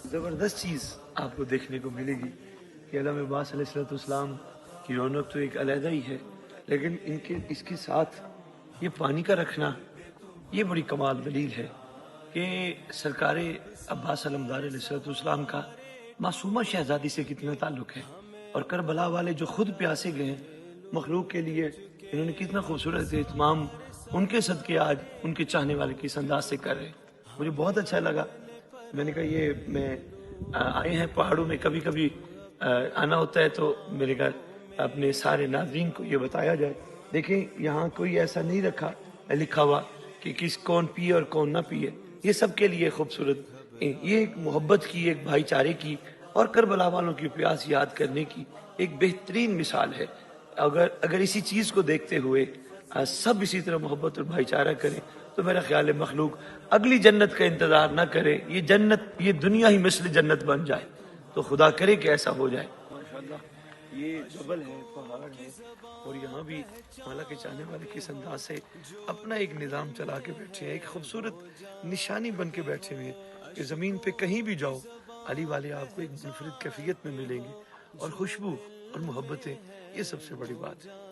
ज़बरदस्त चीज़ आपको देखने को मिलेगी कि अल्लामा अब्बास अलैहिस्सलाम की रौनक तो एक अलहदा ही है, लेकिन इसके साथ ये पानी का रखना, ये बड़ी कमाल दलील है कि सरकार अब्बास अलमदार अलैहिस्सलाम का मासूमा शहजादी से कितना ताल्लुक़ है, और करबला वाले जो खुद प्यासे गए हैं मखलूक के लिए, इन्होंने कितना खूबसूरत एहतमाम उनके सदके आज उनके चाहने वाले किस अंदाज से कर रहे हैं। मुझे बहुत अच्छा लगा। मैंने कहा ये आए हैं पहाड़ों में, कभी कभी आना होता है तो मेरे घर अपने सारे नाज़रीन को ये बताया जाए। देखें, यहाँ कोई ऐसा नहीं लिखा हुआ कि कौन पिए और कौन ना पिए, ये सबके लिए खूबसूरत, ये एक मोहब्बत की, एक भाईचारे की और करबला वालों की प्यास याद करने की एक बेहतरीन मिसाल है। अगर इसी चीज़ को देखते हुए सब इसी तरह मोहब्बत और भाईचारा करें तो मेरा ख्याल है मखलूक अगली जन्नत का इंतज़ार ना करे, ये जन्नत, ये दुनिया ही मिस्ल जन्नत बन जाए, तो खुदा करे कि ऐसा हो जाए। माशाअल्लाह, ये जबल है, पहाड़ है, और यहाँ भी माला के चाहने वाले किस अंदाज से अपना एक निज़ाम चला के बैठे हैं, एक खूबसूरत निशानी बन के बैठे हुए हैं कि ज़मीन पे कहीं भी जाओ अली वाले आपको एक मुनफरिद कैफियत में मिलेंगे, और खुशबू और मोहब्बतें, ये सबसे बड़ी बात है।